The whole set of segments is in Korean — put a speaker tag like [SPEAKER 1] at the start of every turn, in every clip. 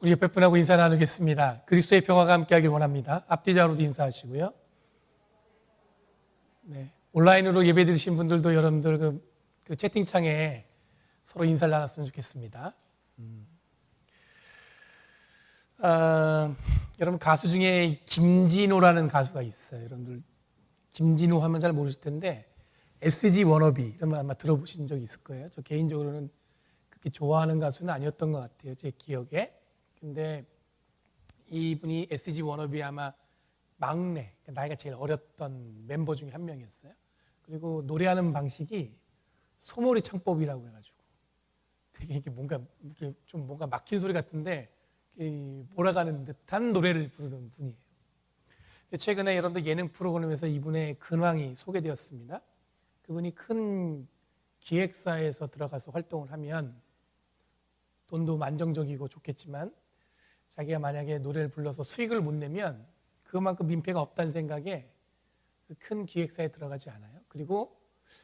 [SPEAKER 1] 우리 옆에 분하고 인사 나누겠습니다. 그리스도의 평화가 함께하길 원합니다. 앞뒤자로도 인사하시고요. 네, 온라인으로 예배 드리신 분들도 여러분들 그 채팅창에 서로 인사를 나눴으면 좋겠습니다. 여러분 가수 중에 김진호라는 가수가 있어요. 여러분들 김진호 하면 잘 모르실 텐데 SG 워너비 이런 말 아마 들어보신 적이 있을 거예요. 저 개인적으로는 그렇게 좋아하는 가수는 아니었던 것 같아요. 제 기억에. 근데 이분이 SG 워너비 아마 막내, 나이가 제일 어렸던 멤버 중에 한 명이었어요. 그리고 노래하는 방식이 소몰이 창법이라고 해가지고 되게 이게 좀 뭔가 막힌 소리 같은데 몰아가는 듯한 노래를 부르는 분이에요. 최근에 여러분들 예능 프로그램에서 이분의 근황이 소개되었습니다. 그분이 큰 기획사에서 들어가서 활동을 하면 돈도 안정적이고 좋겠지만 자기가 만약에 노래를 불러서 수익을 못 내면 그만큼 민폐가 없다는 생각에 그 큰 기획사에 들어가지 않아요. 그리고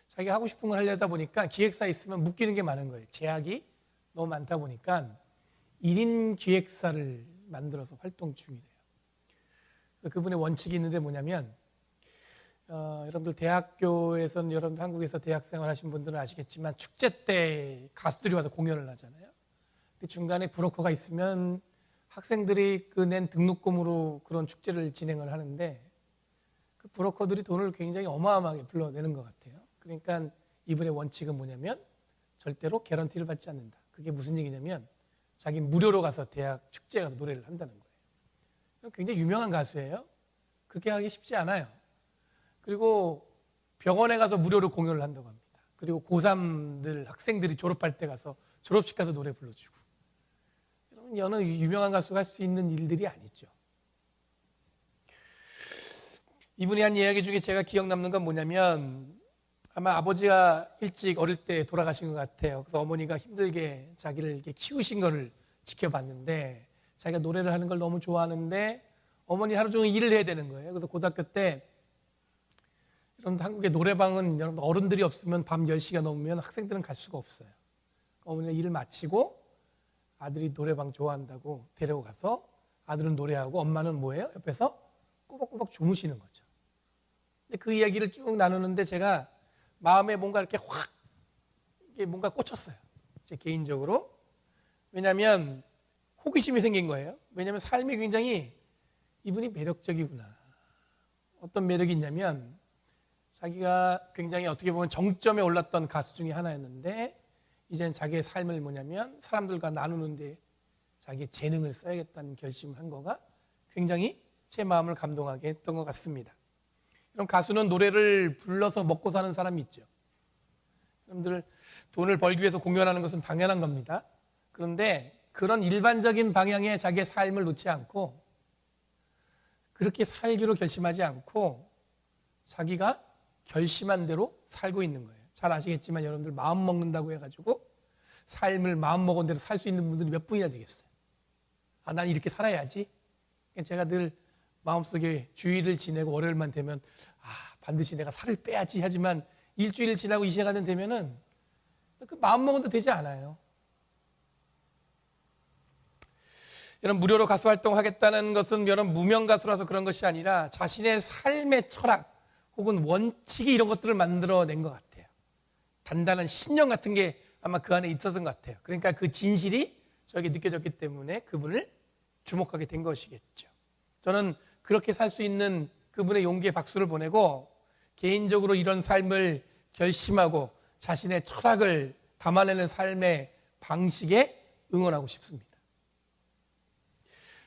[SPEAKER 1] 자기가 하고 싶은 걸 하려다 보니까 기획사에 있으면 묶이는 게 많은 거예요. 제약이 너무 많다 보니까 1인 기획사를 만들어서 활동 중이래요. 그래서 그분의 원칙이 있는데 뭐냐면 여러분들 대학교에서는 여러분들 한국에서 대학생활 하신 분들은 아시겠지만 축제 때 가수들이 와서 공연을 하잖아요. 그 중간에 브로커가 있으면 학생들이 그 낸 등록금으로 그런 축제를 진행을 하는데 그 브로커들이 돈을 굉장히 어마어마하게 불러내는 것 같아요. 그러니까 이분의 원칙은 뭐냐면 절대로 개런티를 받지 않는다. 그게 무슨 얘기냐면 자기 무료로 가서 대학 축제에 가서 노래를 한다는 거예요. 굉장히 유명한 가수예요. 그렇게 하기 쉽지 않아요. 그리고 병원에 가서 무료로 공연을 한다고 합니다. 그리고 고3들 학생들이 졸업할 때 가서 졸업식 가서 노래 불러주고. 여러분 어느 유명한 가수가 할 수 있는 일들이 아니죠. 이분이 한 이야기 중에 제가 기억 남는 건 뭐냐면 아마 아버지가 일찍 어릴 때 돌아가신 것 같아요. 그래서 어머니가 힘들게 자기를 이렇게 키우신 거를 지켜봤는데 자기가 노래를 하는 걸 너무 좋아하는데 어머니 하루 종일 일을 해야 되는 거예요. 그래서 고등학교 때 여러분 한국의 노래방은 여러분 어른들이 없으면 밤 10시가 넘으면 학생들은 갈 수가 없어요. 어머니가 일을 마치고 아들이 노래방 좋아한다고 데리고 가서 아들은 노래하고 엄마는 뭐예요? 옆에서 꾸벅꾸벅 주무시는 거죠. 근데 그 이야기를 쭉 나누는데 제가 마음에 뭔가 이렇게 확 이게 뭔가 꽂혔어요. 제 개인적으로. 왜냐하면 호기심이 생긴 거예요. 왜냐하면 삶이 굉장히 이분이 매력적이구나. 어떤 매력이 있냐면 자기가 굉장히 어떻게 보면 정점에 올랐던 가수 중에 하나였는데 이제는 자기의 삶을 뭐냐면 사람들과 나누는데 자기의 재능을 써야겠다는 결심을 한 거가 굉장히 제 마음을 감동하게 했던 것 같습니다. 그럼 가수는 노래를 불러서 먹고 사는 사람이 있죠. 여러분들 돈을 벌기 위해서 공연하는 것은 당연한 겁니다. 그런데 그런 일반적인 방향의 자기의 삶을 놓지 않고 그렇게 살기로 결심하지 않고 자기가 결심한 대로 살고 있는 거예요. 잘 아시겠지만 여러분들 마음 먹는다고 해가지고 삶을 마음 먹은 대로 살 수 있는 분들이 몇 분이나 되겠어요. 난 이렇게 살아야지. 제가 늘 마음속에 주일을 지내고 월요일만 되면 반드시 내가 살을 빼야지 하지만 일주일 지나고 이 시간이 되면은 그 마음 먹은 대로 되지 않아요. 여러분 무료로 가수 활동하겠다는 것은 여러분 무명 가수라서 그런 것이 아니라 자신의 삶의 철학 혹은 원칙이 이런 것들을 만들어낸 것 같아요. 단단한 신념 같은 게 아마 그 안에 있었던 것 같아요. 그러니까 그 진실이 저에게 느껴졌기 때문에 그분을 주목하게 된 것이겠죠. 저는 그렇게 살 수 있는 그분의 용기에 박수를 보내고 개인적으로 이런 삶을 결심하고 자신의 철학을 담아내는 삶의 방식에 응원하고 싶습니다.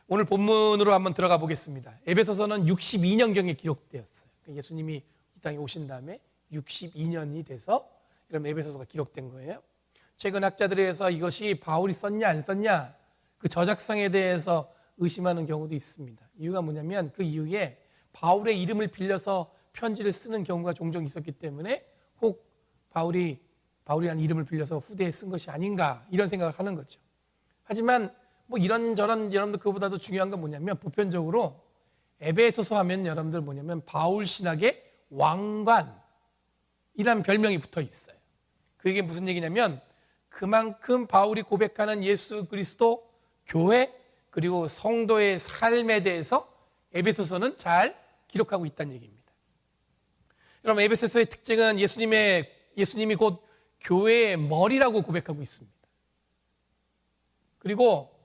[SPEAKER 1] 오늘 본문으로 한번 들어가 보겠습니다. 에베소서는 62년경에 기록되었어요. 예수님이 이 땅에 오신 다음에 62년이 돼서 이런 에베소서가 기록된 거예요. 최근 학자들에 의해서 이것이 바울이 썼냐 안 썼냐 그 저작성에 대해서 의심하는 경우도 있습니다. 이유가 뭐냐면 그 이후에 바울의 이름을 빌려서 편지를 쓰는 경우가 종종 있었기 때문에 혹 바울이라는 이름을 빌려서 후대에 쓴 것이 아닌가 이런 생각을 하는 거죠. 하지만 뭐 이런저런 여러분들 그보다도 중요한 건 뭐냐면 보편적으로 에베소서 하면 여러분들 뭐냐면 바울 신학의 왕관이라는 별명이 붙어 있어요. 그게 무슨 얘기냐면 그만큼 바울이 고백하는 예수 그리스도 교회 그리고 성도의 삶에 대해서 에베소서는 잘 기록하고 있다는 얘기입니다. 여러분, 에베소서의 특징은 예수님이 곧 교회의 머리라고 고백하고 있습니다. 그리고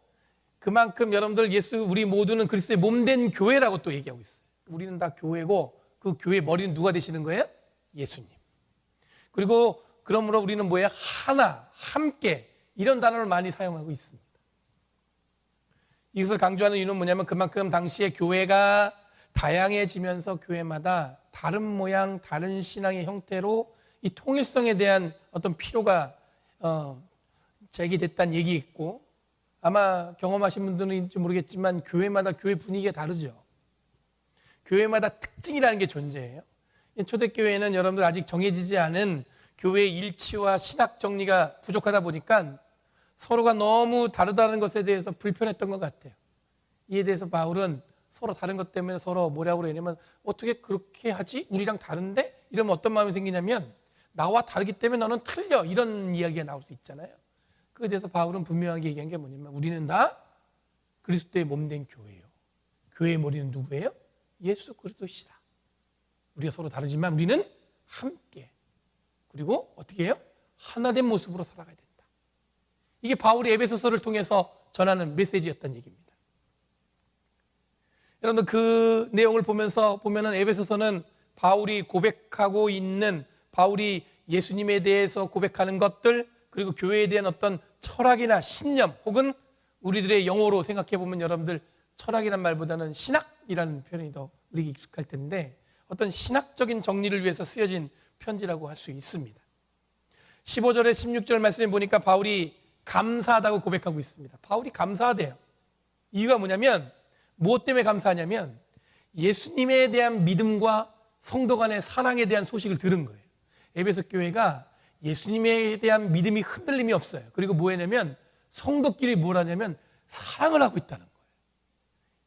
[SPEAKER 1] 그만큼 여러분들 우리 모두는 그리스도의 몸된 교회라고 또 얘기하고 있어요. 우리는 다 교회고 그 교회의 머리는 누가 되시는 거예요? 예수님. 그리고 그러므로 우리는 뭐예요? 하나, 함께, 이런 단어를 많이 사용하고 있습니다. 이것을 강조하는 이유는 뭐냐면 그만큼 당시에 교회가 다양해지면서 교회마다 다른 모양, 다른 신앙의 형태로 이 통일성에 대한 어떤 필요가 제기됐다는 얘기 있고, 아마 경험하신 분들은지 모르겠지만 교회마다 교회 분위기가 다르죠. 교회마다 특징이라는 게 존재해요. 초대교회는 여러분들 아직 정해지지 않은 교회의 일치와 신학 정리가 부족하다 보니까 서로가 너무 다르다는 것에 대해서 불편했던 것 같아요. 이에 대해서 바울은 서로 다른 것 때문에 서로 뭐라고 그러냐면 어떻게 그렇게 하지? 우리랑 다른데? 이러면 어떤 마음이 생기냐면 나와 다르기 때문에 너는 틀려, 이런 이야기가 나올 수 있잖아요. 그에 대해서 바울은 분명하게 얘기한 게 뭐냐면 우리는 다 그리스도의 몸된 교회예요. 교회의 머리는 누구예요? 예수 그리스도시라. 우리가 서로 다르지만 우리는 함께, 그리고 어떻게 해요? 하나된 모습으로 살아가야 된다. 이게 바울이 에베소서를 통해서 전하는 메시지였다는 얘기입니다. 여러분, 그 내용을 보면은 에베소서는 바울이 고백하고 있는, 바울이 예수님에 대해서 고백하는 것들, 그리고 교회에 대한 어떤 철학이나 신념, 혹은 우리들의 영어로 생각해 보면 여러분들 철학이란 말보다는 신학이라는 표현이 더 우리에게 익숙할 텐데 어떤 신학적인 정리를 위해서 쓰여진 편지라고 할 수 있습니다. 15절에 16절 말씀에 보니까 바울이 감사하다고 고백하고 있습니다. 바울이 감사하대요. 이유가 뭐냐면, 무엇 때문에 감사하냐면 예수님에 대한 믿음과 성도 간의 사랑에 대한 소식을 들은 거예요. 에베소 교회가 예수님에 대한 믿음이 흔들림이 없어요. 그리고 뭐냐면 성도끼리 뭘 하냐면 사랑을 하고 있다는 거예요.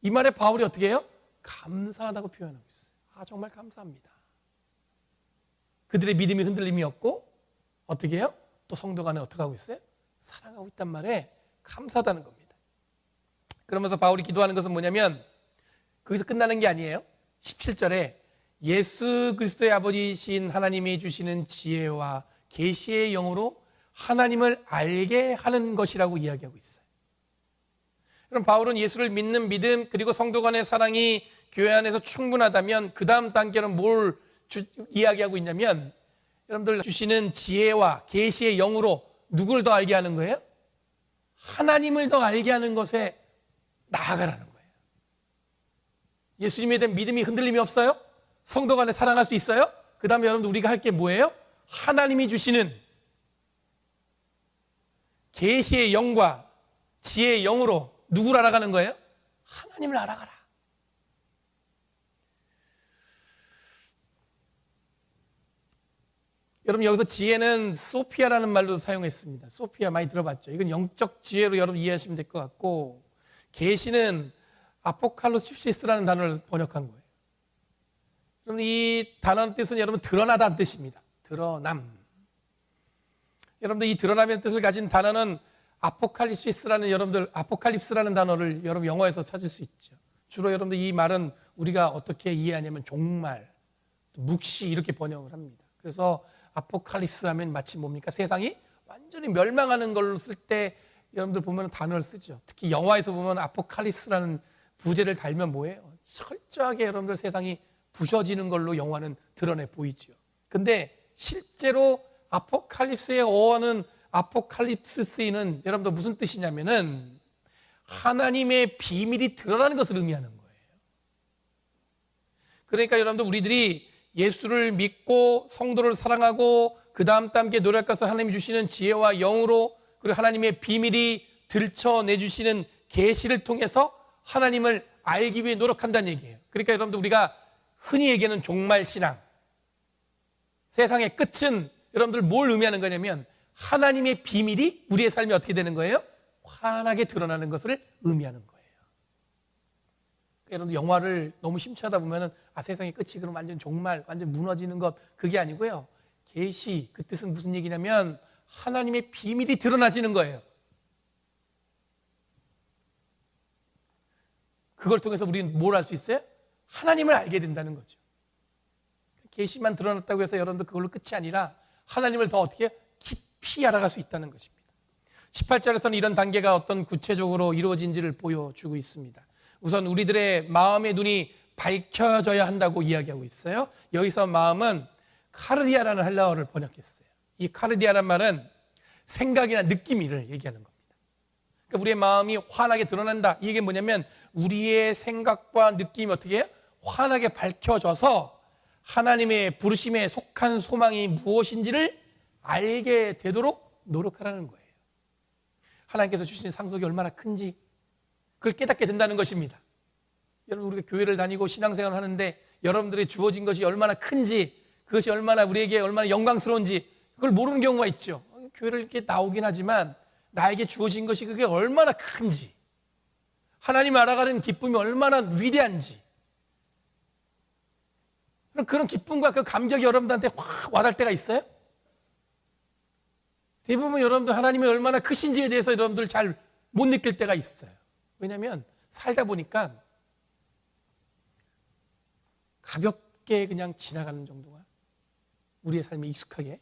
[SPEAKER 1] 이 말에 바울이 어떻게 해요? 감사하다고 표현하고 있어요. 정말 감사합니다. 그들의 믿음이 흔들림이 없고 어떻게 해요? 또 성도 간에 어떻게 하고 있어요? 사랑하고 있단 말에 감사하다는 겁니다. 그러면서 바울이 기도하는 것은 뭐냐면 거기서 끝나는 게 아니에요. 17절에 예수 그리스도의 아버지이신 하나님이 주시는 지혜와 계시의 영으로 하나님을 알게 하는 것이라고 이야기하고 있어요. 그럼 바울은 예수를 믿는 믿음, 그리고 성도 간의 사랑이 교회 안에서 충분하다면 그 다음 단계는 뭘 이야기하고 있냐면 여러분들 주시는 지혜와 계시의 영으로 누구를 더 알게 하는 거예요? 하나님을 더 알게 하는 것에 나아가라는 거예요. 예수님에 대한 믿음이 흔들림이 없어요? 성도 간에 사랑할 수 있어요? 그 다음에 여러분들 우리가 할 게 뭐예요? 하나님이 주시는 계시의 영과 지혜의 영으로 누구를 알아가는 거예요? 하나님을 알아가라. 여러분, 여기서 지혜는 소피아라는 말로 사용했습니다. 소피아 많이 들어봤죠? 이건 영적 지혜로 여러분 이해하시면 될 것 같고, 계시는 아포칼립시스라는 단어를 번역한 거예요. 여러분, 이 단어의 뜻은 여러분 드러나다는 뜻입니다. 드러남. 여러분들 이 드러남의 뜻을 가진 단어는 아포칼립시스라는 아포칼립스라는 단어를 여러분 영어에서 찾을 수 있죠. 주로 여러분들 이 말은 우리가 어떻게 이해하냐면 종말, 묵시 이렇게 번역을 합니다. 그래서 아포칼립스 하면 마치 뭡니까? 세상이 완전히 멸망하는 걸로 쓸 때 여러분들 보면 단어를 쓰죠. 특히 영화에서 보면 아포칼립스라는 부제를 달면 뭐예요? 철저하게 여러분들 세상이 부셔지는 걸로 영화는 드러내 보이죠. 근데 실제로 아포칼립스의 어원은 아포칼립스는 여러분들 무슨 뜻이냐면은 하나님의 비밀이 드러나는 것을 의미하는 거예요. 그러니까 여러분들 우리들이 예수를 믿고 성도를 사랑하고 그 다음 단계 노력할 것을 하나님이 주시는 지혜와 영으로, 그리고 하나님의 비밀이 들춰내주시는 계시를 통해서 하나님을 알기 위해 노력한다는 얘기예요. 그러니까 여러분들 우리가 흔히 얘기하는 종말신앙, 세상의 끝은 여러분들 뭘 의미하는 거냐면 하나님의 비밀이 우리의 삶에 어떻게 되는 거예요? 환하게 드러나는 것을 의미하는 거예요. 여러분들 영화를 너무 심취하다 보면 세상의 끝이 그럼 완전 종말, 완전 무너지는 것, 그게 아니고요. 계시, 그 뜻은 무슨 얘기냐면 하나님의 비밀이 드러나지는 거예요. 그걸 통해서 우리는 뭘 알 수 있어요? 하나님을 알게 된다는 거죠. 계시만 드러났다고 해서 여러분들 그걸로 끝이 아니라 하나님을 더 어떻게 깊이 알아갈 수 있다는 것입니다. 18절에서는 이런 단계가 어떤 구체적으로 이루어진지를 보여주고 있습니다. 우선 우리들의 마음의 눈이 밝혀져야 한다고 이야기하고 있어요. 여기서 마음은 카르디아라는 헬라어를 번역했어요. 이 카르디아란 말은 생각이나 느낌을 얘기하는 겁니다. 그러니까 우리의 마음이 환하게 드러난다. 이게 뭐냐면 우리의 생각과 느낌이 어떻게 해요? 환하게 밝혀져서 하나님의 부르심에 속한 소망이 무엇인지를 알게 되도록 노력하라는 거예요. 하나님께서 주신 상속이 얼마나 큰지 그걸 깨닫게 된다는 것입니다. 여러분, 우리가 교회를 다니고 신앙생활을 하는데 여러분들이 주어진 것이 얼마나 큰지, 그것이 얼마나 우리에게 얼마나 영광스러운지 그걸 모르는 경우가 있죠. 교회를 이렇게 나오긴 하지만 나에게 주어진 것이 그게 얼마나 큰지, 하나님을 알아가는 기쁨이 얼마나 위대한지, 그런 기쁨과 그 감격이 여러분들한테 확 와닿을 때가 있어요? 대부분 여러분들 하나님이 얼마나 크신지에 대해서 여러분들 잘 못 느낄 때가 있어요. 왜냐하면 살다 보니까 가볍게 그냥 지나가는 정도가 우리의 삶에 익숙하게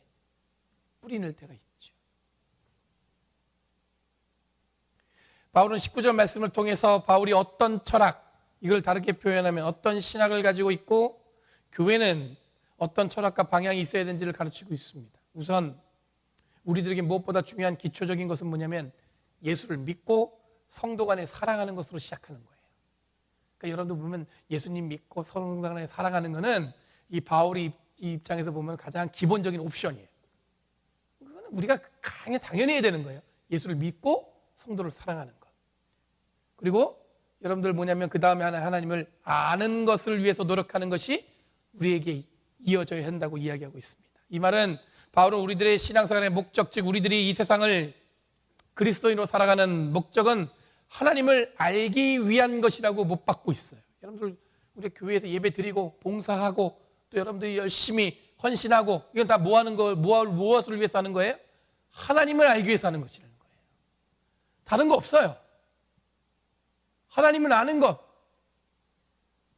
[SPEAKER 1] 뿌리낼 때가 있죠. 바울은 19절 말씀을 통해서 바울이 어떤 철학, 이걸 다르게 표현하면 어떤 신학을 가지고 있고 교회는 어떤 철학과 방향이 있어야 되는지를 가르치고 있습니다. 우선 우리들에게 무엇보다 중요한 기초적인 것은 뭐냐면 예수를 믿고 성도 간에 사랑하는 것으로 시작하는 거예요. 그러니까 여러분들 보면 예수님 믿고 성도 간에 사랑하는 것은 이 바울이 입장에서 보면 가장 기본적인 옵션이에요. 그거는 우리가 당연히 해야 되는 거예요. 예수를 믿고 성도를 사랑하는 것. 그리고 여러분들 뭐냐면 그 다음에 하나님을 아는 것을 위해서 노력하는 것이 우리에게 이어져야 한다고 이야기하고 있습니다. 이 말은 바울은 우리들의 신앙생활의 목적, 즉 우리들이 이 세상을 그리스도인으로 살아가는 목적은 하나님을 알기 위한 것이라고 못 받고 있어요. 여러분들 우리 교회에서 예배 드리고 봉사하고 또 여러분들이 열심히 헌신하고 이건 다 뭐 하는 거, 무엇을 위해서 하는 거예요? 하나님을 알기 위해서 하는 것이라는 거예요. 다른 거 없어요. 하나님을 아는 것,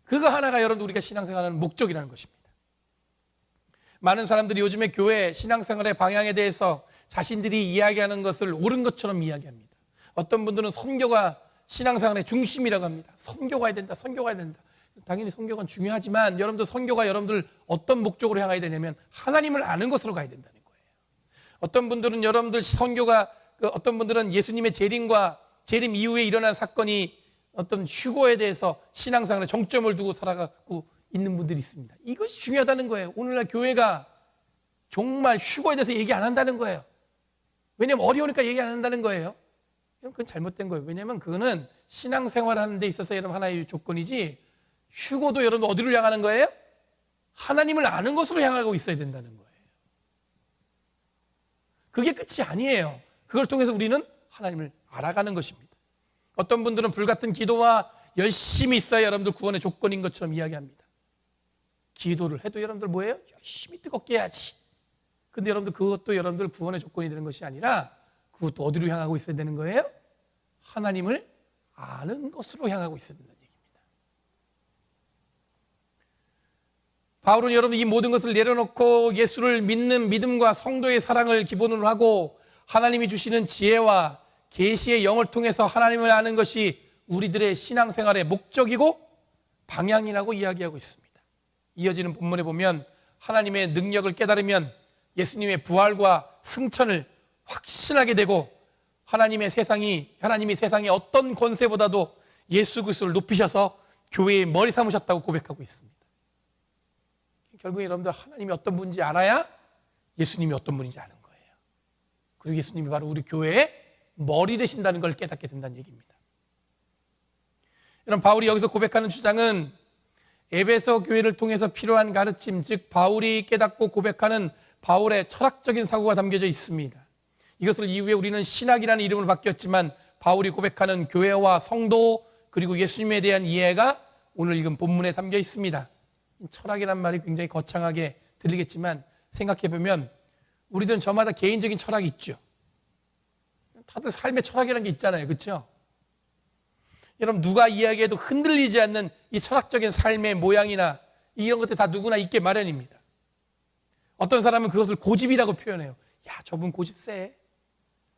[SPEAKER 1] 그거 하나가 여러분들 우리가 신앙생활하는 목적이라는 것입니다. 많은 사람들이 요즘에 교회 신앙생활의 방향에 대해서 자신들이 이야기하는 것을 옳은 것처럼 이야기합니다. 어떤 분들은 선교가 신앙생활의 중심이라고 합니다. 선교가 된다, 선교가 된다. 당연히 선교가 중요하지만 여러분들 선교가 여러분들 어떤 목적으로 향해야 되냐면 하나님을 아는 것으로 가야 된다는 거예요. 어떤 분들은 여러분들 선교가 어떤 분들은 예수님의 재림 이후에 일어난 사건이 어떤 휴거에 대해서 신앙생활에 정점을 두고 살아가고 있는 분들이 있습니다. 이것이 중요하다는 거예요. 오늘날 교회가 정말 휴거에 대해서 얘기 안 한다는 거예요. 왜냐하면 어려우니까 얘기 안 한다는 거예요. 그건 잘못된 거예요. 왜냐하면 그거는 신앙생활하는 데 있어서 여러분 하나의 조건이지, 휴거도 여러분 어디로 향하는 거예요? 하나님을 아는 것으로 향하고 있어야 된다는 거예요. 그게 끝이 아니에요. 그걸 통해서 우리는 하나님을 알아가는 것입니다. 어떤 분들은 불같은 기도와 열심히 있어야 여러분들 구원의 조건인 것처럼 이야기합니다. 기도를 해도 여러분들 뭐예요? 열심히 뜨겁게 해야지. 근데 여러분들 그것도 여러분들 구원의 조건이 되는 것이 아니라 그것도 어디로 향하고 있어야 되는 거예요? 하나님을 아는 것으로 향하고 있어야 된다는 얘기입니다. 바울은 여러분 이 모든 것을 내려놓고 예수를 믿는 믿음과 성도의 사랑을 기본으로 하고 하나님이 주시는 지혜와 계시의 영을 통해서 하나님을 아는 것이 우리들의 신앙생활의 목적이고 방향이라고 이야기하고 있습니다. 이어지는 본문에 보면 하나님의 능력을 깨달으면 예수님의 부활과 승천을 확신하게 되고 하나님이 세상의 어떤 권세보다도 예수 그리스도를 높이셔서 교회의 머리 삼으셨다고 고백하고 있습니다. 결국 여러분들 하나님이 어떤 분인지 알아야 예수님이 어떤 분인지 아는 거예요. 그리고 예수님이 바로 우리 교회의 머리 되신다는 걸 깨닫게 된다는 얘기입니다. 여러분, 바울이 여기서 고백하는 주장은 에베소 교회를 통해서 필요한 가르침, 즉 바울이 깨닫고 고백하는 바울의 철학적인 사고가 담겨져 있습니다. 이것을 이후에 우리는 신학이라는 이름으로 바뀌었지만 바울이 고백하는 교회와 성도 그리고 예수님에 대한 이해가 오늘 읽은 본문에 담겨 있습니다. 철학이란 말이 굉장히 거창하게 들리겠지만 생각해보면 우리들은 저마다 개인적인 철학이 있죠. 다들 삶의 철학이라는 게 있잖아요. 그렇죠? 여러분, 누가 이야기해도 흔들리지 않는 이 철학적인 삶의 모양이나 이런 것들 다 누구나 있게 마련입니다. 어떤 사람은 그것을 고집이라고 표현해요. 야, 저분 고집 세.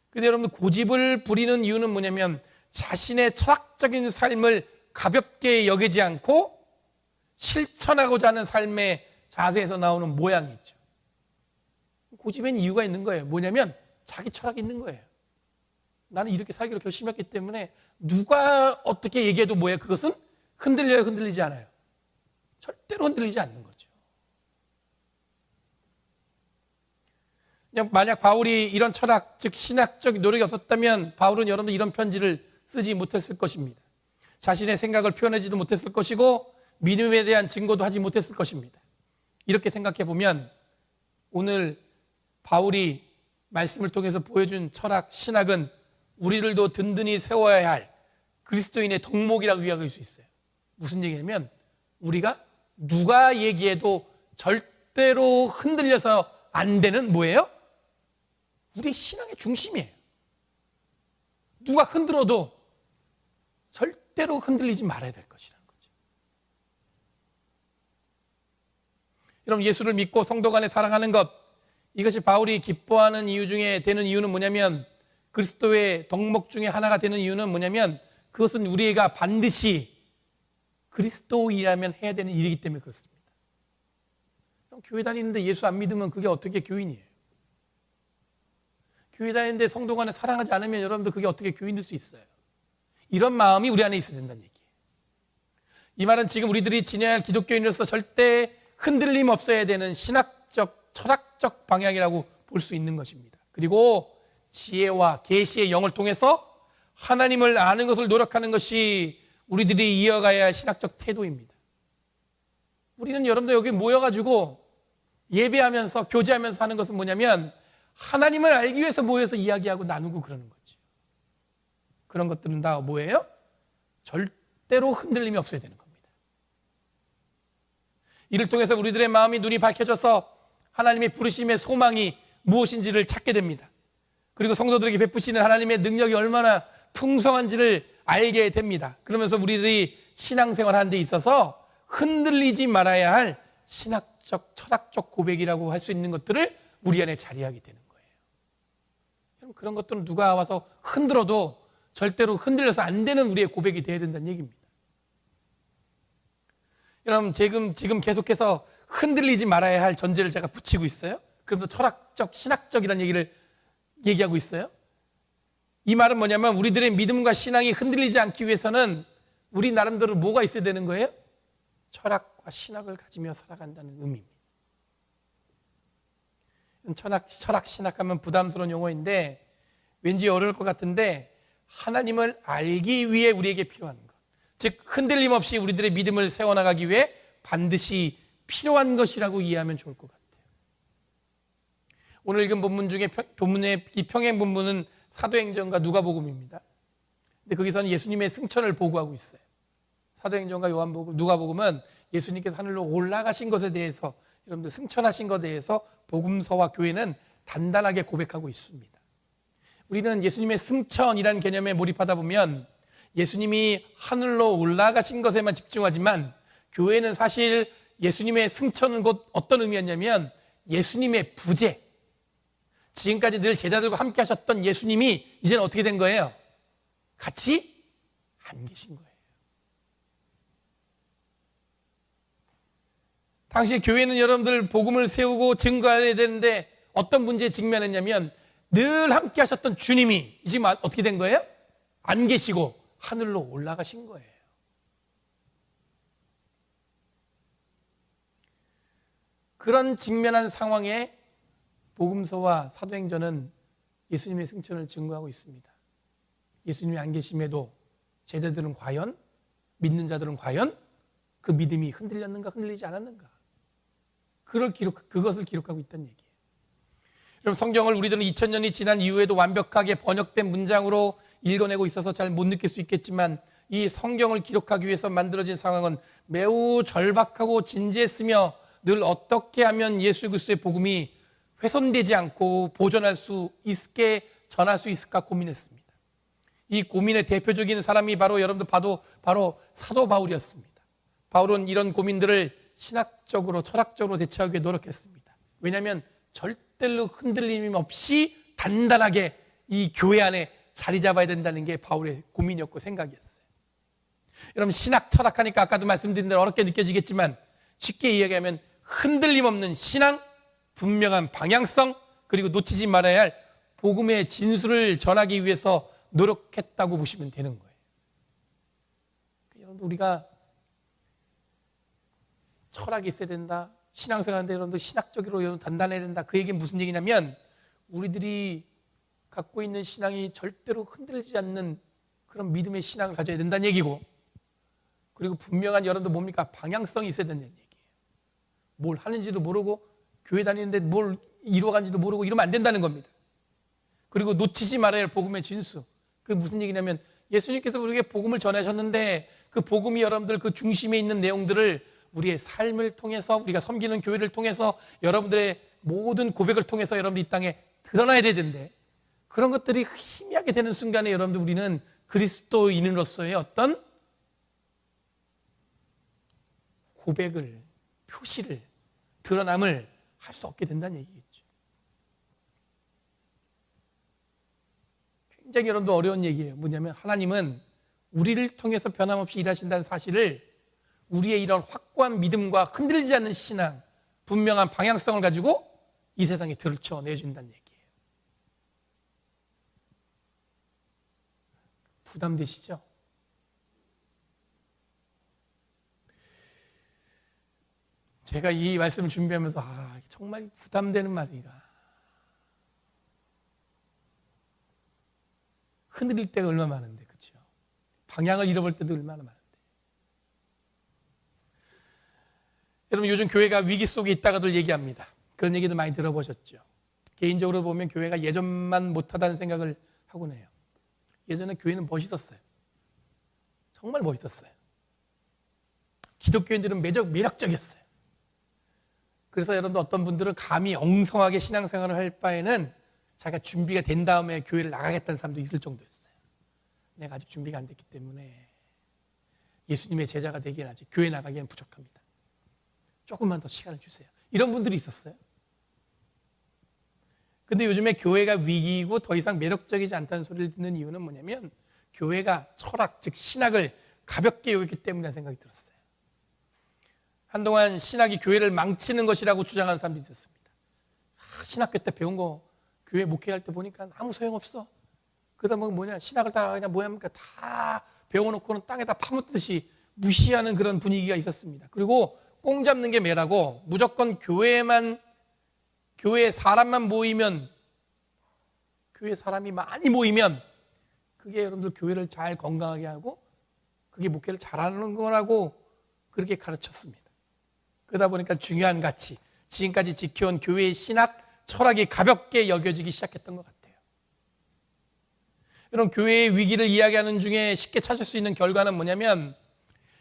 [SPEAKER 1] 근데 여러분들, 고집을 부리는 이유는 뭐냐면 자신의 철학적인 삶을 가볍게 여기지 않고 실천하고자 하는 삶의 자세에서 나오는 모양이 있죠. 고집엔 이유가 있는 거예요. 뭐냐면 자기 철학이 있는 거예요. 나는 이렇게 살기로 결심했기 때문에 누가 어떻게 얘기해도 뭐예요? 그것은 흔들려요, 흔들리지 않아요? 절대로 흔들리지 않는 거죠. 그냥 만약 바울이 이런 철학, 즉 신학적 노력이 없었다면 바울은 여러분들 이런 편지를 쓰지 못했을 것입니다. 자신의 생각을 표현하지도 못했을 것이고 믿음에 대한 증거도 하지 못했을 것입니다. 이렇게 생각해 보면 오늘 바울이 말씀을 통해서 보여준 철학, 신학은 우리들도 든든히 세워야 할 그리스도인의 덕목이라고 이야기할 수 있어요. 무슨 얘기냐면 우리가 누가 얘기해도 절대로 흔들려서 안 되는 뭐예요? 우리 신앙의 중심이에요. 누가 흔들어도 절대로 흔들리지 말아야 될 것이라는 거죠. 여러분, 예수를 믿고 성도 간에 사랑하는 것, 이것이 바울이 기뻐하는 이유 중에 되는 이유는 뭐냐면, 그리스도의 덕목 중에 하나가 되는 이유는 뭐냐면, 그것은 우리가 반드시 그리스도이라면 해야 되는 일이기 때문에 그렇습니다. 교회 다니는데 예수 안 믿으면 그게 어떻게 교인이에요? 교회 다니는데 성도 간에 사랑하지 않으면 여러분들 그게 어떻게 교인일 수 있어요? 이런 마음이 우리 안에 있어야 된다는 얘기예요. 이 말은 지금 우리들이 지녀야 할 기독교인으로서 절대 흔들림 없어야 되는 신학적, 철학적 방향이라고 볼 수 있는 것입니다. 그리고 지혜와 계시의 영을 통해서 하나님을 아는 것을 노력하는 것이 우리들이 이어가야 할 신학적 태도입니다. 우리는 여러분들 여기 모여가지고 예배하면서 교제하면서 하는 것은 뭐냐면 하나님을 알기 위해서 모여서 이야기하고 나누고 그러는 거죠. 그런 것들은 다 뭐예요? 절대로 흔들림이 없어야 되는 겁니다. 이를 통해서 우리들의 마음이 눈이 밝혀져서 하나님의 부르심의 소망이 무엇인지를 찾게 됩니다. 그리고 성도들에게 베푸시는 하나님의 능력이 얼마나 풍성한지를 알게 됩니다. 그러면서 우리들이 신앙생활 하는 데 있어서 흔들리지 말아야 할 신학적, 철학적 고백이라고 할 수 있는 것들을 우리 안에 자리하게 되는 거예요. 그런 것들은 누가 와서 흔들어도 절대로 흔들려서 안 되는 우리의 고백이 되어야 된다는 얘기입니다. 여러분, 지금 계속해서 흔들리지 말아야 할 전제를 제가 붙이고 있어요. 그래서 철학적, 신학적이라는 얘기를 얘기하고 있어요. 이 말은 뭐냐면 우리들의 믿음과 신앙이 흔들리지 않기 위해서는 우리 나름대로 뭐가 있어야 되는 거예요? 철학과 신학을 가지며 살아간다는 의미입니다. 철학, 신학하면 부담스러운 용어인데 왠지 어려울 것 같은데 하나님을 알기 위해 우리에게 필요한 것, 즉 흔들림 없이 우리들의 믿음을 세워나가기 위해 반드시 필요한 것이라고 이해하면 좋을 것 같아요. 오늘 읽은 본문 중에 본문의 이 평행 본문은 사도행전과 누가복음입니다. 근데 거기서는 예수님의 승천을 보고하고 있어요. 사도행전과 요한복음, 누가복음은 예수님께서 하늘로 올라가신 것에 대해서, 여러분들 승천하신 것에 대해서 복음서와 교회는 단단하게 고백하고 있습니다. 우리는 예수님의 승천이라는 개념에 몰입하다 보면 예수님이 하늘로 올라가신 것에만 집중하지만 교회는 사실 예수님의 승천은 곧 어떤 의미였냐면 예수님의 부재, 지금까지 늘 제자들과 함께 하셨던 예수님이 이제는 어떻게 된 거예요? 같이 안 계신 거예요. 당시 교회는 여러분들 복음을 세우고 증거해야 되는데 어떤 문제에 직면했냐면 늘 함께 하셨던 주님이 지금 어떻게 된 거예요? 안 계시고 하늘로 올라가신 거예요. 그런 직면한 상황에 복음서와 사도행전은 예수님의 승천을 증거하고 있습니다. 예수님이 안 계심에도 제자들은 과연, 믿는 자들은 과연 그 믿음이 흔들렸는가 흔들리지 않았는가, 그것을 기록하고 있다는 얘기예요. 여러분, 성경을 우리들은 2000년이 지난 이후에도 완벽하게 번역된 문장으로 읽어내고 있어서 잘 못 느낄 수 있겠지만 이 성경을 기록하기 위해서 만들어진 상황은 매우 절박하고 진지했으며 늘 어떻게 하면 예수 그리스도의 복음이 훼손되지 않고 보존할 수 있게 전할 수 있을까 고민했습니다. 이 고민의 대표적인 사람이 바로 여러분들 봐도 바로 사도 바울이었습니다. 바울은 이런 고민들을 신학적으로 철학적으로 대처하기 위해 노력했습니다. 왜냐하면 절대로 흔들림 없이 단단하게 이 교회 안에 자리 잡아야 된다는 게 바울의 고민이었고 생각이었어요. 여러분 신학 철학하니까 아까도 말씀드린 대로 어렵게 느껴지겠지만 쉽게 이야기하면 흔들림 없는 신앙, 분명한 방향성, 그리고 놓치지 말아야 할 복음의 진술을 전하기 위해서 노력했다고 보시면 되는 거예요. 여러분들 우리가 철학이 있어야 된다, 신앙생활하는데 여러분들 신학적으로 여러분 단단해야 된다, 그 얘기는 무슨 얘기냐면 우리들이 갖고 있는 신앙이 절대로 흔들리지 않는 그런 믿음의 신앙을 가져야 된다는 얘기고, 그리고 분명한 여러분들 뭡니까? 방향성이 있어야 된다는 얘기예요. 뭘 하는지도 모르고 교회 다니는데 뭘 이루어간지도 모르고 이러면 안 된다는 겁니다. 그리고 놓치지 말아야 할 복음의 진수. 그게 무슨 얘기냐면 예수님께서 우리에게 복음을 전하셨는데 그 복음이 여러분들 그 중심에 있는 내용들을 우리의 삶을 통해서, 우리가 섬기는 교회를 통해서, 여러분들의 모든 고백을 통해서 여러분들 이 땅에 드러나야 되는데, 그런 것들이 희미하게 되는 순간에 여러분들 우리는 그리스도인으로서의 어떤 고백을, 표시를, 드러남을 할 수 없게 된다는 얘기겠죠. 굉장히 여러분들 어려운 얘기예요. 뭐냐면 하나님은 우리를 통해서 변함없이 일하신다는 사실을 우리의 이런 확고한 믿음과 흔들리지 않는 신앙, 분명한 방향성을 가지고 이 세상에 들춰내준다는 얘기예요. 부담되시죠? 제가 이 말씀을 준비하면서 정말 부담되는 말이다. 흔들릴 때가 얼마나 많은데, 그렇죠? 방향을 잃어볼 때도 얼마나 많은데. 여러분 요즘 교회가 위기 속에 있다가들 얘기합니다. 그런 얘기도 많이 들어보셨죠? 개인적으로 보면 교회가 예전만 못하다는 생각을 하곤 해요. 예전에 교회는 멋있었어요. 정말 멋있었어요. 기독교인들은 매력적이었어요. 그래서 여러분들 어떤 분들은 감히 엉성하게 신앙생활을 할 바에는 자기가 준비가 된 다음에 교회를 나가겠다는 사람도 있을 정도였어요. 내가 아직 준비가 안 됐기 때문에 예수님의 제자가 되기엔 아직 교회 나가기엔 부족합니다. 조금만 더 시간을 주세요. 이런 분들이 있었어요. 근데 요즘에 교회가 위기이고 더 이상 매력적이지 않다는 소리를 듣는 이유는 뭐냐면 교회가 철학, 즉 신학을 가볍게 여겼기 때문이라는 생각이 들었어요. 한동안 신학이 교회를 망치는 것이라고 주장하는 사람들이 있었습니다. 신학교 때 배운 거 교회 목회할 때 보니까 아무 소용없어. 그러다 보면 뭐냐, 신학을 다 그냥 뭐합니까? 다 배워놓고는 땅에다 파묻듯이 무시하는 그런 분위기가 있었습니다. 그리고 꽁 잡는 게 매라고 무조건 교회에 사람만 모이면, 교회 사람이 많이 모이면 그게 여러분들 교회를 잘 건강하게 하고 그게 목회를 잘하는 거라고 그렇게 가르쳤습니다. 그러다 보니까 중요한 가치, 지금까지 지켜온 교회의 신학, 철학이 가볍게 여겨지기 시작했던 것 같아요. 여러분 교회의 위기를 이야기하는 중에 쉽게 찾을 수 있는 결과는 뭐냐면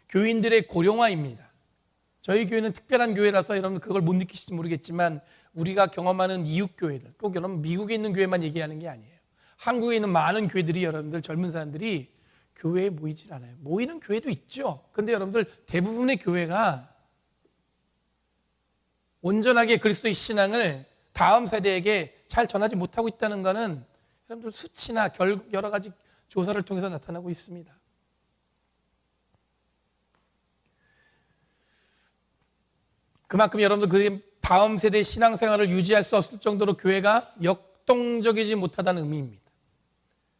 [SPEAKER 1] 교인들의 고령화입니다. 저희 교회는 특별한 교회라서 여러분 그걸 못 느끼실지 모르겠지만 우리가 경험하는 이웃 교회들, 꼭 여러분 미국에 있는 교회만 얘기하는 게 아니에요. 한국에 있는 많은 교회들이, 여러분들 젊은 사람들이 교회에 모이질 않아요. 모이는 교회도 있죠. 근데 여러분들 대부분의 교회가 온전하게 그리스도의 신앙을 다음 세대에게 잘 전하지 못하고 있다는 것은 여러분들 수치나 여러 가지 조사를 통해서 나타나고 있습니다. 그만큼 여러분들 그 다음 세대의 신앙생활을 유지할 수 없을 정도로 교회가 역동적이지 못하다는 의미입니다.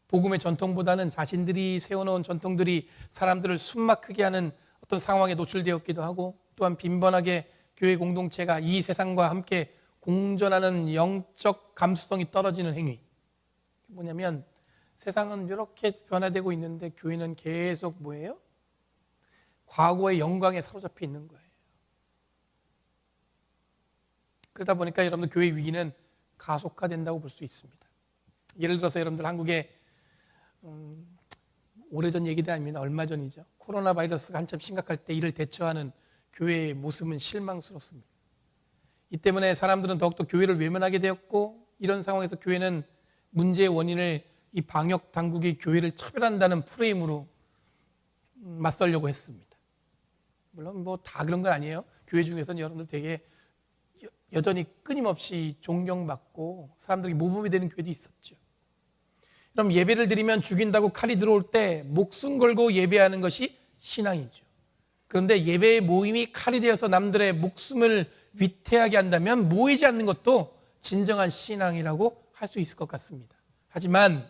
[SPEAKER 1] 복음의 전통보다는 자신들이 세워놓은 전통들이 사람들을 숨막히게 하는 어떤 상황에 노출되었기도 하고, 또한 빈번하게 교회 공동체가 이 세상과 함께 공존하는 영적 감수성이 떨어지는 행위. 뭐냐면 세상은 이렇게 변화되고 있는데 교회는 계속 뭐예요? 과거의 영광에 사로잡혀 있는 거예요. 그러다 보니까 여러분들 교회 위기는 가속화된다고 볼 수 있습니다. 예를 들어서 여러분들 한국에 오래전 얘기도 아닙니다. 얼마 전이죠. 코로나 바이러스가 한참 심각할 때 이를 대처하는 교회의 모습은 실망스럽습니다. 이 때문에 사람들은 더욱더 교회를 외면하게 되었고, 이런 상황에서 교회는 문제의 원인을 이 방역 당국이 교회를 차별한다는 프레임으로 맞설려고 했습니다. 물론 뭐 다 그런 건 아니에요. 교회 중에서는 여러분들 되게 여전히 끊임없이 존경받고 사람들이 모범이 되는 교회도 있었죠. 그럼 예배를 드리면 죽인다고 칼이 들어올 때 목숨 걸고 예배하는 것이 신앙이죠. 그런데 예배의 모임이 칼이 되어서 남들의 목숨을 위태하게 한다면 모이지 않는 것도 진정한 신앙이라고 할 수 있을 것 같습니다. 하지만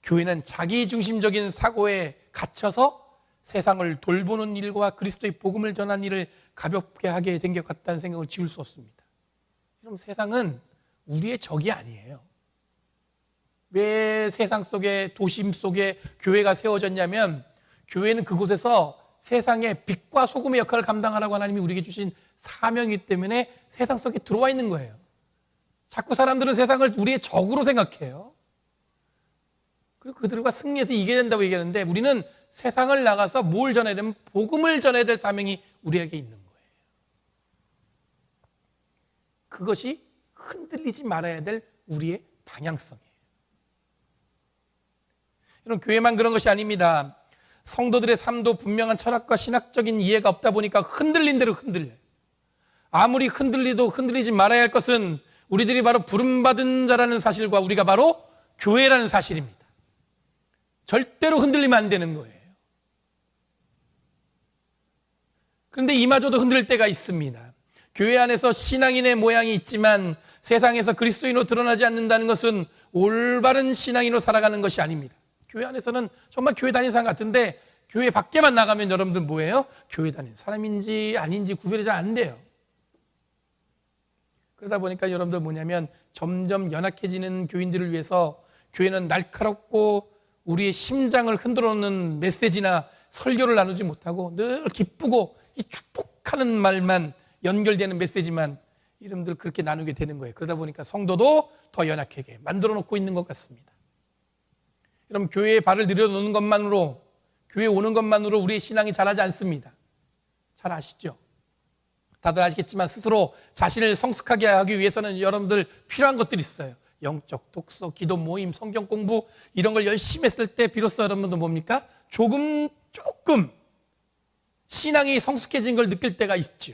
[SPEAKER 1] 교회는 자기중심적인 사고에 갇혀서 세상을 돌보는 일과 그리스도의 복음을 전하는 일을 가볍게 하게 된 것 같다는 생각을 지울 수 없습니다. 그럼 세상은 우리의 적이 아니에요. 왜 세상 속에, 도심 속에 교회가 세워졌냐면 교회는 그곳에서 세상의 빛과 소금의 역할을 감당하라고 하나님이 우리에게 주신 사명이기 때문에 세상 속에 들어와 있는 거예요. 자꾸 사람들은 세상을 우리의 적으로 생각해요. 그리고 그들과 승리해서 이겨야 된다고 얘기하는데 우리는 세상을 나가서 뭘 전해야 되면 복음을 전해야 될 사명이 우리에게 있는 거예요. 그것이 흔들리지 말아야 될 우리의 방향성이에요. 이런 교회만 그런 것이 아닙니다. 성도들의 삶도 분명한 철학과 신학적인 이해가 없다 보니까 흔들린 대로 흔들려요. 아무리 흔들리도 흔들리지 말아야 할 것은 우리들이 바로 부름받은 자라는 사실과 우리가 바로 교회라는 사실입니다. 절대로 흔들리면 안 되는 거예요. 그런데 이마저도 흔들릴 때가 있습니다. 교회 안에서 신앙인의 모양이 있지만 세상에서 그리스도인으로 드러나지 않는다는 것은 올바른 신앙인으로 살아가는 것이 아닙니다. 교회 안에서는 정말 교회 다니는 사람 같은데 교회 밖에만 나가면 여러분들 뭐예요? 교회 다니는 사람인지 아닌지 구별이 잘 안 돼요. 그러다 보니까 여러분들 뭐냐면 점점 연약해지는 교인들을 위해서 교회는 날카롭고 우리의 심장을 흔들어 놓는 메시지나 설교를 나누지 못하고 늘 기쁘고 이 축복하는 말만 연결되는 메시지만 여러분들 그렇게 나누게 되는 거예요. 그러다 보니까 성도도 더 연약하게 만들어 놓고 있는 것 같습니다. 여러분 교회에 발을 들여놓는 것만으로 교회에 오는 것만으로 우리의 신앙이 자라지 않습니다. 잘 아시죠? 다들 아시겠지만 스스로 자신을 성숙하게 하기 위해서는 여러분들 필요한 것들이 있어요. 영적 독서, 기도 모임, 성경 공부 이런 걸 열심히 했을 때 비로소 여러분들 뭡니까? 조금 신앙이 성숙해진 걸 느낄 때가 있죠.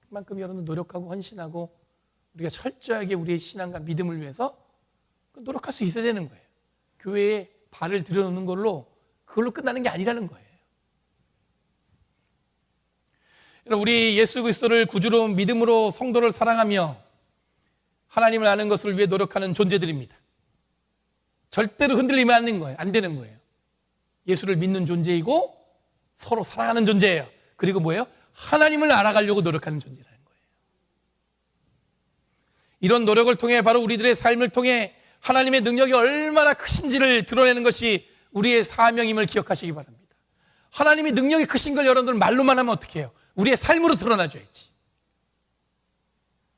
[SPEAKER 1] 그만큼 여러분들 노력하고 헌신하고 우리가 철저하게 우리의 신앙과 믿음을 위해서 노력할 수 있어야 되는 거예요. 교회에 발을 들여놓는 걸로 그걸로 끝나는 게 아니라는 거예요. 우리 예수 그리스도를 구주로 믿음으로 성도를 사랑하며 하나님을 아는 것을 위해 노력하는 존재들입니다. 절대로 흔들리면 안 되는 거예요. 예수를 믿는 존재이고 서로 사랑하는 존재예요. 그리고 뭐예요? 하나님을 알아가려고 노력하는 존재라는 거예요. 이런 노력을 통해 바로 우리들의 삶을 통해 하나님의 능력이 얼마나 크신지를 드러내는 것이 우리의 사명임을 기억하시기 바랍니다. 하나님의 능력이 크신 걸 여러분들 말로만 하면 어떻게 해요? 우리의 삶으로 드러나줘야지.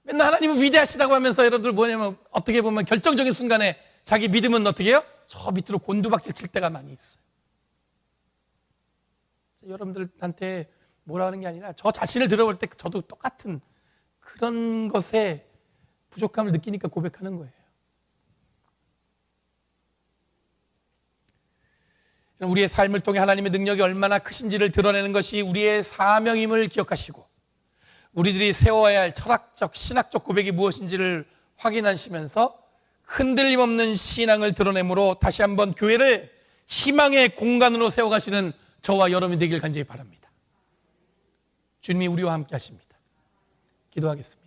[SPEAKER 1] 맨날 하나님은 위대하시다고 하면서 여러분들 뭐냐면 어떻게 보면 결정적인 순간에 자기 믿음은 어떻게 해요? 저 밑으로 곤두박질 칠 때가 많이 있어요. 여러분들한테 뭐라 하는 게 아니라 저 자신을 들어볼 때 저도 똑같은 그런 것에 부족함을 느끼니까 고백하는 거예요. 우리의 삶을 통해 하나님의 능력이 얼마나 크신지를 드러내는 것이 우리의 사명임을 기억하시고 우리들이 세워야 할 철학적, 신학적 고백이 무엇인지를 확인하시면서 흔들림 없는 신앙을 드러내므로 다시 한번 교회를 희망의 공간으로 세워가시는 저와 여러분이 되길 간절히 바랍니다. 주님이 우리와 함께 하십니다. 기도하겠습니다.